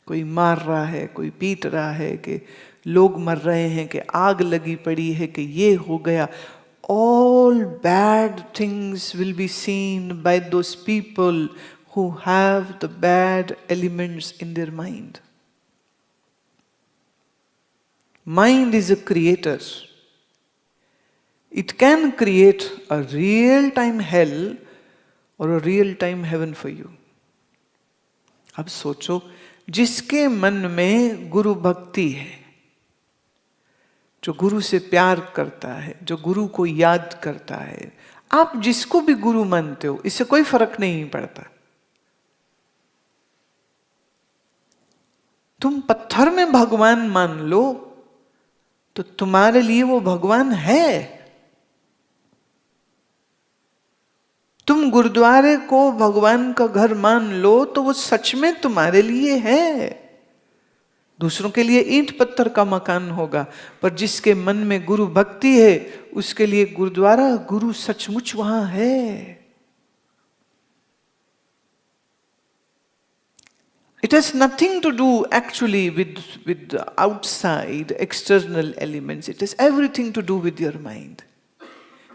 कोई मार रहा है, कोई पीट रहा है, कि लोग मर रहे हैं, कि आग लगी पड़ी है, कि ये हो गया. All bad things will be seen by those people who have the bad elements in their mind. Mind is a creator. It can create a real-time hell or a real-time heaven for you. अब सोचो, जिसके मन में गुरु भक्ति है, जो गुरु से प्यार करता है, जो गुरु को याद करता है, आप जिसको भी गुरु मानते हो, इससे कोई फर्क नहीं पड़ता. तुम पत्थर में भगवान मान लो तो तुम्हारे लिए वो भगवान है. तुम गुरुद्वारे को भगवान का घर मान लो तो वो सच में तुम्हारे लिए है. दूसरों के लिए ईंट पत्थर का मकान होगा, पर जिसके मन में गुरु भक्ति है उसके लिए गुरुद्वारा, गुरु सचमुच वहां है. It has nothing to do actually with the outside external elements. It has everything to do with your mind.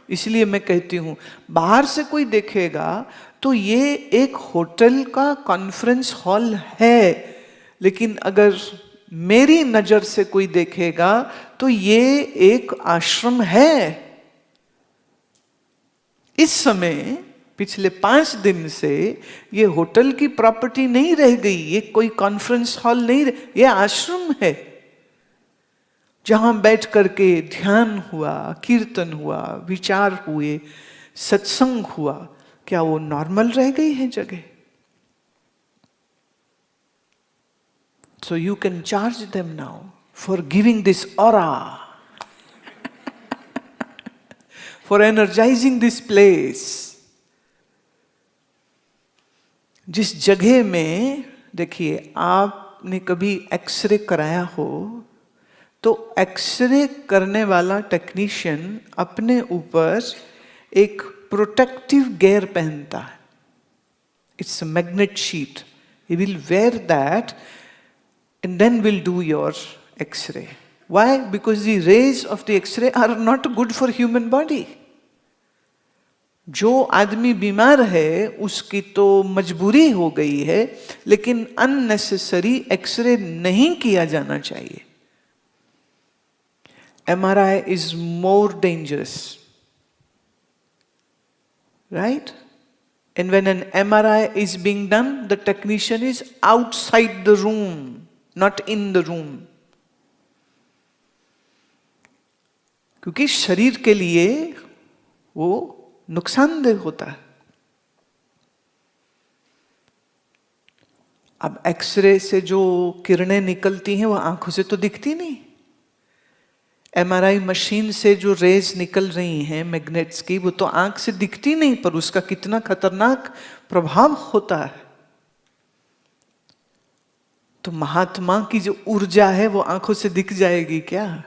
इसलिए मैं कहती हूं, बाहर से कोई देखेगा तो ये एक होटल का कॉन्फ्रेंस हॉल है, लेकिन अगर मेरी नजर से कोई देखेगा तो ये एक आश्रम है. इस समय पिछले 5 दिन से ये होटल की प्रॉपर्टी नहीं रह गई, ये कोई कॉन्फ्रेंस हॉल नहीं ये आश्रम है, जहां बैठ करके ध्यान हुआ, कीर्तन हुआ, विचार हुए, सत्संग हुआ. क्या वो नॉर्मल रह गई है जगह? So you can charge them now for giving this aura, for energizing this place. जिस जगह में, देखिए, आपने कभी एक्सरे कराया हो तो एक्सरे करने वाला टेक्नीशियन अपने ऊपर एक प्रोटेक्टिव गेयर पहनता है. It's a magnet sheet. He will where that and then will do your x-ray. Why? Because the rays of the x-ray are not good for human body. जो आदमी बीमार है उसकी तो मजबूरी हो गई है, लेकिन अननेसेसरी एक्सरे नहीं किया जाना चाहिए. MRI is more dangerous, right? And when an MRI is being done, the technician is outside the room, not in the room. क्योंकि शरीर के लिए वो नुकसानदेह होता है. अब एक्सरे से जो किरणें निकलती हैं वो आंखों से तो दिखती नहीं. MRI मशीन से जो रेज निकल रही हैं मैग्नेट्स की, वो तो आंख से दिखती नहीं, पर उसका कितना खतरनाक प्रभाव होता है. तो महात्मा की जो ऊर्जा है वो आंखों से दिख जाएगी क्या?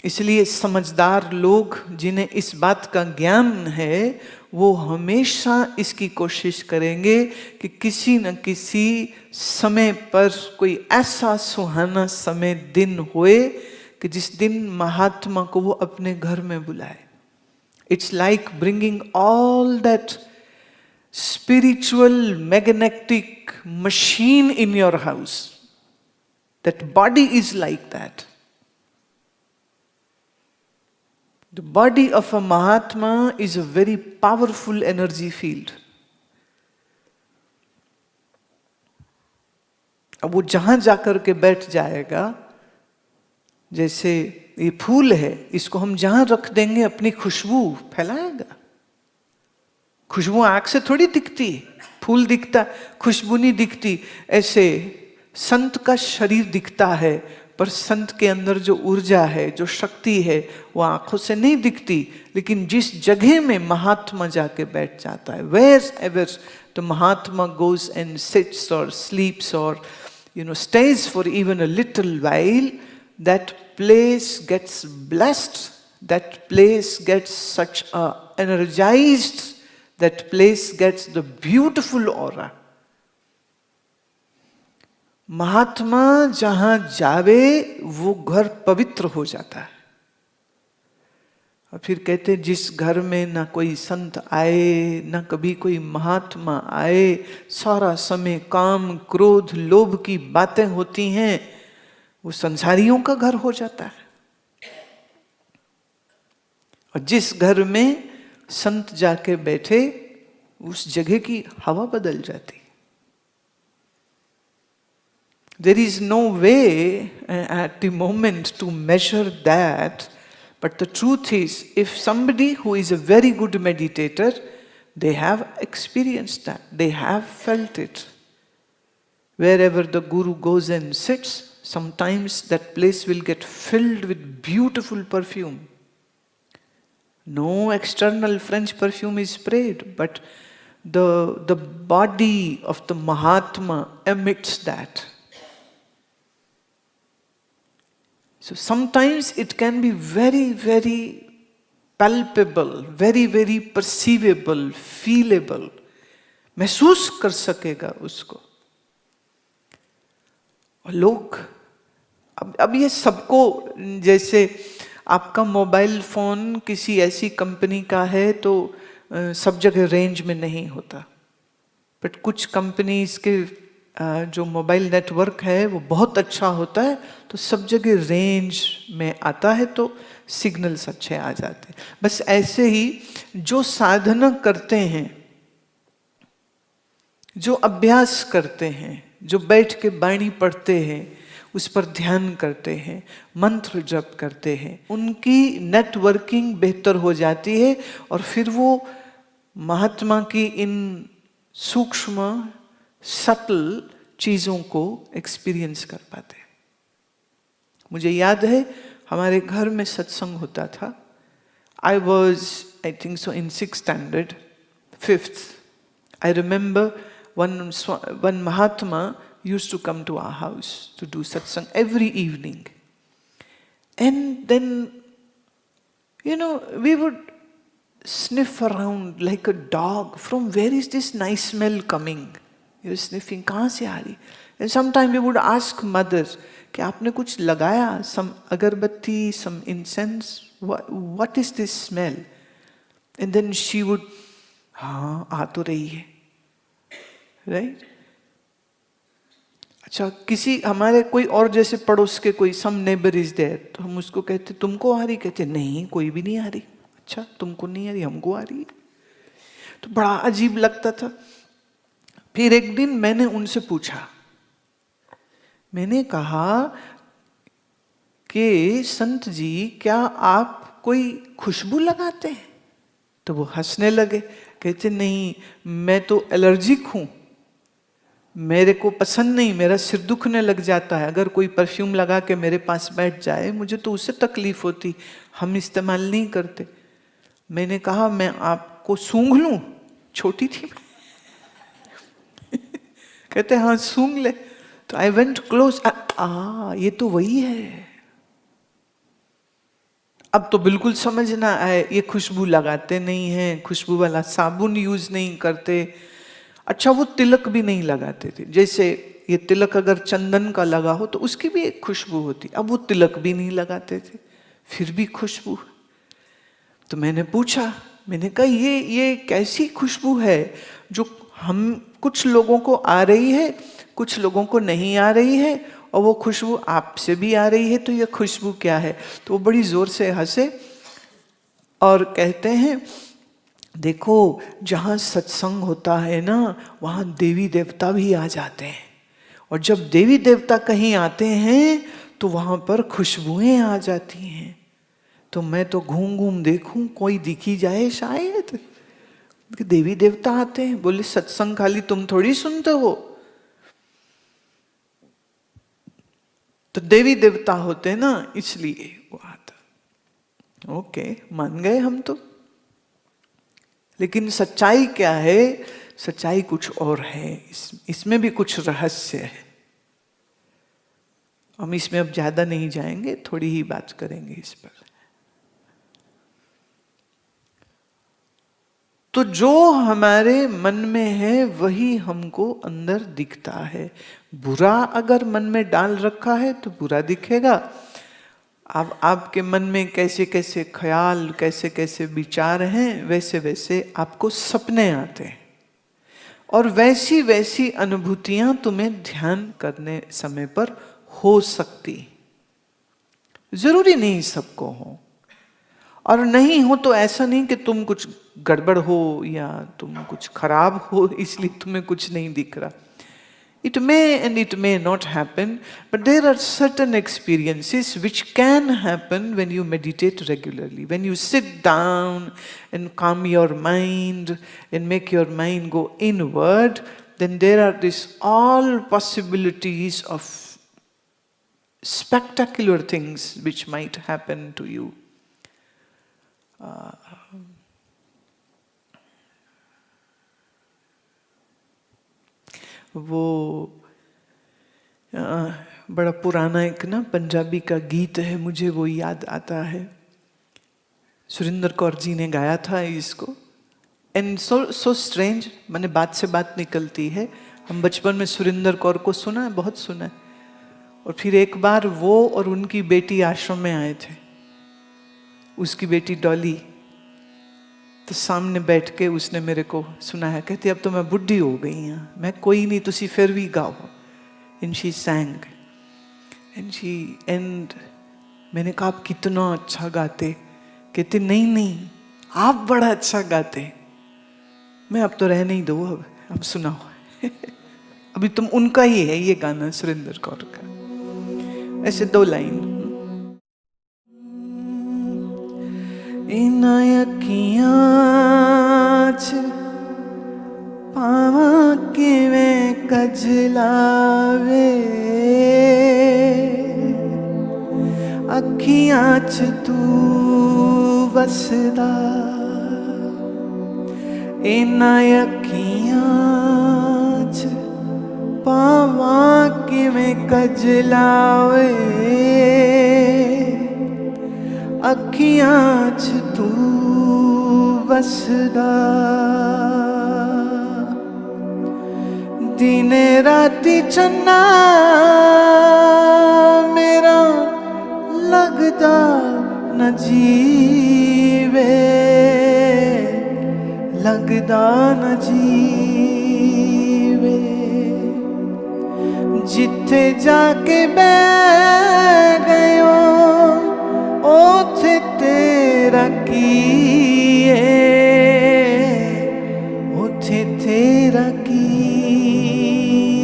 इसलिए समझदार लोग जिन्हें इस बात का ज्ञान है वो हमेशा इसकी कोशिश करेंगे कि किसी न किसी समय पर कोई ऐसा सुहाना समय दिन होए कि जिस दिन महात्मा को वो अपने घर में बुलाए. It's like bringing all that spiritual magnetic machine in your house. That body is like that. The body of a Mahatma is a very powerful energy field. अब वो जहां जाकर के बैठ जाएगा, जैसे ये फूल है, इसको हम जहां रख देंगे अपनी खुशबू फैलाएगा. खुशबू आंख से थोड़ी दिखती, फूल दिखता, खुशबू नहीं दिखती. ऐसे संत का शरीर दिखता है, पर संत के अंदर जो ऊर्जा है, जो शक्ति है, वो आंखों से नहीं दिखती. लेकिन जिस जगह में महात्मा जाके बैठ जाता है, wherever the Mahatma goes and sits or sleeps or stays for even a little while, that place gets blessed. That place gets such a energized. That place gets the beautiful aura. महात्मा जहां जावे वो घर पवित्र हो जाता है। और फिर कहते जिस घर में ना कोई संत आए, ना कभी कोई महात्मा आए, सारा समय काम क्रोध लोभ की बातें होती हैं, वो संसारियों का घर हो जाता है। और जिस घर में संत जाके बैठे, उस जगह की हवा बदल जाती। There is no way at the moment to measure that, but the truth is, if somebody who is a very good meditator, they have experienced that, they have felt it. Wherever the Guru goes and sits, sometimes that place will get filled with beautiful perfume. No external French perfume is sprayed, but the body of the Mahatma emits that. So sometimes it can be very, very palpable, very, very perceivable, feelable. महसूस कर सकेगा उसको। और लोग अब ये सबको, जैसे आपका मोबाइल फोन किसी ऐसी कंपनी का है तो सब जगह रेंज में नहीं होता, बट कुछ कंपनीज के जो मोबाइल नेटवर्क है वो बहुत अच्छा होता है, तो सब जगह रेंज में आता है, तो सिग्नल्स अच्छे आ जाते हैं। बस ऐसे ही जो साधना करते हैं, जो अभ्यास करते हैं, जो बैठ के बाणी पढ़ते हैं, उस पर ध्यान करते हैं, मंत्र जप करते हैं, उनकी नेटवर्किंग बेहतर हो जाती है और फिर वो महात्मा की इन सूक्ष्म सटल चीजों को एक्सपीरियंस कर पाते हैं। मुझे याद है हमारे घर में सत्संग होता था। I was, I think so, in 6th standard, 5th. I remember one Mahatma used to come to our house to do satsang every evening. And then, we would sniff around like a dog. From where is this nice smell coming? You're sniffing, कहाँ से आ रही? And sometimes we would ask mother कि आपने कुछ लगाया, some अगरबत्ती, some incense, what is this smell? And then she would, हाँ आ तो रही है, right? अच्छा, किसी हमारे कोई और जैसे पड़ोस के कोई some neighbor is there, तो हम उसको कहते तुमको आ रही? कहते नहीं, कोई भी नहीं आ रही। अच्छा, तुमको नहीं आ रही, हमको आ रही है। तो बड़ा अजीब लगता था। फिर एक दिन मैंने उनसे पूछा, मैंने कहा कि संत जी क्या आप कोई खुशबू लगाते हैं? तो वो हंसने लगे, कहते नहीं, मैं तो एलर्जिक हूं, मेरे को पसंद नहीं, मेरा सिर दुखने लग जाता है, अगर कोई परफ्यूम लगा के मेरे पास बैठ जाए मुझे तो उससे तकलीफ होती, हम इस्तेमाल नहीं करते। मैंने कहा मैं आपको सूंघ लूं? छोटी थी मैं। कहते हाँ सूंघ ले। तो आई वेंट क्लोज, ये तो वही है। अब तो बिल्कुल समझ ना आए, ये खुशबू लगाते नहीं हैं, खुशबू वाला साबुन यूज नहीं करते। अच्छा, वो तिलक भी नहीं लगाते थे। जैसे ये तिलक अगर चंदन का लगा हो तो उसकी भी एक खुशबू होती, अब वो तिलक भी नहीं लगाते थे, फिर भी खुशबू। तो मैंने पूछा, मैंने कहा ये कैसी खुशबू है जो हम कुछ लोगों को आ रही है, कुछ लोगों को नहीं आ रही है, और वो खुशबू आपसे भी आ रही है, तो ये खुशबू क्या है? तो वो बड़ी जोर से हंसे और कहते हैं देखो, जहाँ सत्संग होता है ना, वहाँ देवी देवता भी आ जाते हैं, और जब देवी देवता कहीं आते हैं तो वहाँ पर खुशबुएं आ जाती हैं। तो मैं तो घूम घूम देखूं कोई दिखी जाए शायद, देवी देवता आते हैं। बोले सत्संग खाली तुम थोड़ी सुनते हो, तो देवी देवता होते हैं ना, इसलिए वो आता। ओके, मान गए हम तो। लेकिन सच्चाई क्या है? सच्चाई कुछ और है, इसमें भी कुछ रहस्य है। हम इसमें अब ज्यादा नहीं जाएंगे, थोड़ी ही बात करेंगे इस पर। तो जो हमारे मन में है वही हमको अंदर दिखता है। बुरा अगर मन में डाल रखा है तो बुरा दिखेगा। अब आपके मन में कैसे कैसे ख्याल, कैसे कैसे विचार हैं, वैसे वैसे आपको सपने आते हैं और वैसी वैसी अनुभूतियां तुम्हें ध्यान करने समय पर हो सकती। जरूरी नहीं सबको हो, और नहीं हो तो ऐसा नहीं कि तुम कुछ गड़बड़ हो या तुम कुछ खराब हो इसलिए तुम्हें कुछ नहीं दिख रहा। It may and it may not happen, but there are certain experiences which can happen when you meditate regularly. When you sit down and calm your mind and make your mind go inward, then there are these all possibilities of spectacular things which might happen to you. वो बड़ा पुराना एक ना पंजाबी का गीत है, मुझे वो याद आता है। सुरेंद्र कौर जी ने गाया था इसको। एंड सो स्ट्रेंज, मैंने बात से बात निकलती है। हम बचपन में सुरेंद्र कौर को सुना है, बहुत सुना है। और फिर एक बार वो और उनकी बेटी आश्रम में आए थे, उसकी बेटी डॉली। तो सामने बैठ के उसने मेरे को सुनाया, कहती अब तो मैं बुढ़ी हो गई हूँ। मैं कोई नहीं, तुसी फिर भी गाओ। एंड शी sang एंड मैंने कहा आप कितना अच्छा गाते। कहते नहीं नहीं आप बड़ा अच्छा गाते। मैं अब तो रहने ही दो, अब सुनाओ। अभी तुम उनका ही है ये गाना, सुरेंद्र कौर का। ऐसे 2 लाइन। इना अखियां च पावा किवें कजलावे, अखियां च तू वसदा। इना अखियां च पावा किवें कजलावे, अखियां च तू वसदा। दिने राती चन्ना मेरा लगदा न जीवे, लगदा न जीवे। जिथे जाके बैठ गयो ओथे तेरा की है, ओथे तेरा की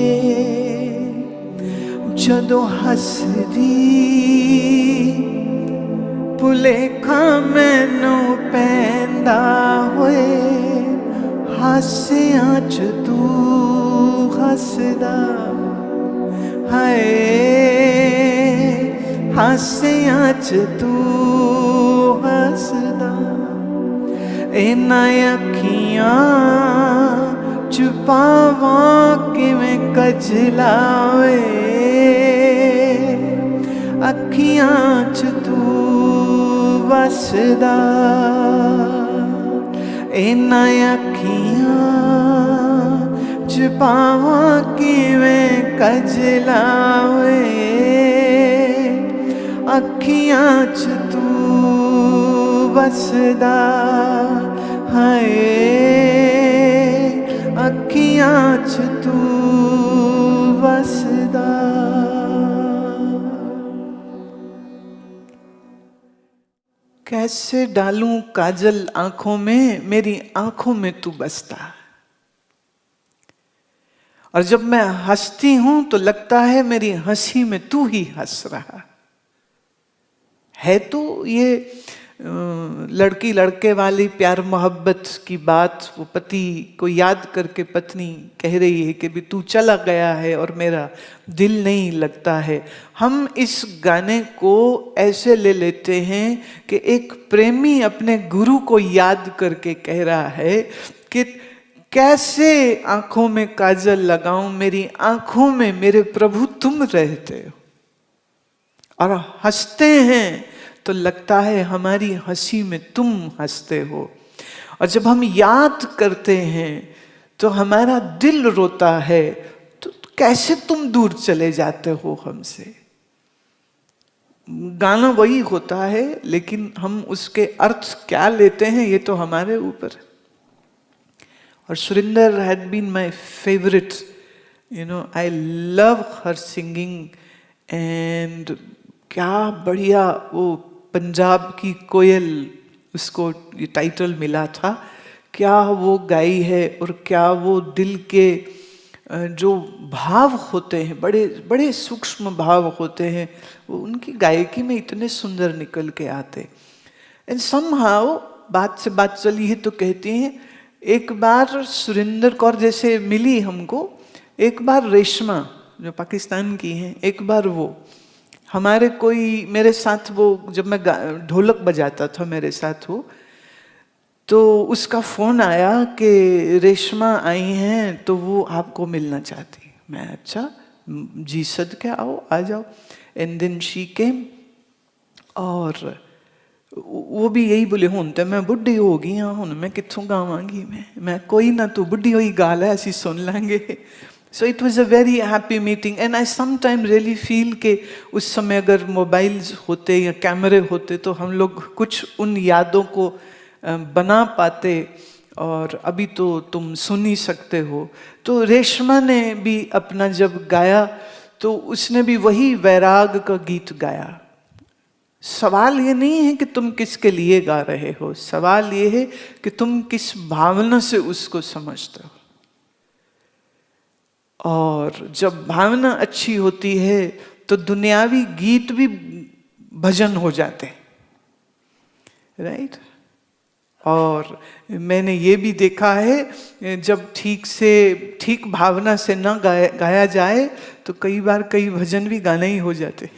है। जदों हसदी भुलेखा मैनू पैंदा होए, हासियां च तू हसदा। हाय हासियां च तू हसदा। इना अखियां च पावां किवें कजलावे, अखियां च तू वसदा। इना अखियां च पावां किवें कजलावे, अखियां च तू वसदा। हाय अखियां च तू वसदा। कैसे डालूं काजल आंखों में, मेरी आंखों में तू बसता। और जब मैं हंसती हूं तो लगता है मेरी हंसी में तू ही हंस रहा है। तो ये लड़की लड़के वाली प्यार मोहब्बत की बात, वो पति को याद करके पत्नी कह रही है कि भी तू चला गया है और मेरा दिल नहीं लगता है। हम इस गाने को ऐसे ले लेते हैं कि एक प्रेमी अपने गुरु को याद करके कह रहा है कि कैसे आंखों में काजल लगाऊं, मेरी आंखों में मेरे प्रभु तुम रहते हो। और हंसते हैं तो लगता है हमारी हंसी में तुम हंसते हो। और जब हम याद करते हैं तो हमारा दिल रोता है, तो कैसे तुम दूर चले जाते हो हमसे। गाना वही होता है, लेकिन हम उसके अर्थ क्या लेते हैं ये तो हमारे ऊपर है। और Surinder had been my favourite, you know, I love her singing. And क्या बढ़िया वो पंजाब की कोयल, उसको ये टाइटल मिला था, क्या वो गाई है, और क्या वो दिल के जो भाव होते हैं, बड़े बड़े सूक्ष्म भाव होते हैं, वो उनकी गायकी में इतने सुंदर निकल के आते। एंड समहाउ बात से बात चली है तो कहती हैं, एक बार सुरिंदर कौर जैसे मिली हमको, एक बार रेशमा जो पाकिस्तान की हैं, एक बार वो हमारे कोई मेरे साथ, वो जब मैं ढोलक बजाता था मेरे साथ वो, तो उसका फोन आया कि रेशमा आई हैं तो वो आपको मिलना चाहती। मैं अच्छा जी सदके आओ, आ जाओ। एंड देन शी केम, और वो भी यही बोले, हुण तो मैं बुढ़ी हो गई हाँ, हुण मैं कित्थों गावांगी, मैं कोई ना, तू बुढ़ी हुई गाल है, असी सुन लांगे। So it was a very happy meeting. And I sometime really feel के उस समय अगर मोबाइल्स होते या कैमरे होते तो हम लोग कुछ उन यादों को बना पाते, और अभी तो तुम सुन ही सकते हो। तो रेशमा ने भी अपना जब गाया तो उसने भी वही वैराग का गीत गाया। सवाल ये नहीं है कि तुम किसके लिए गा रहे हो, सवाल ये है कि तुम किस भावना से उसको समझते हो। और जब भावना अच्छी होती है तो दुनियावी गीत भी भजन हो जाते हैं, राइट। और मैंने ये भी देखा है, जब ठीक भावना से न गाया जाए तो कई बार कई भजन भी गाने ही हो जाते।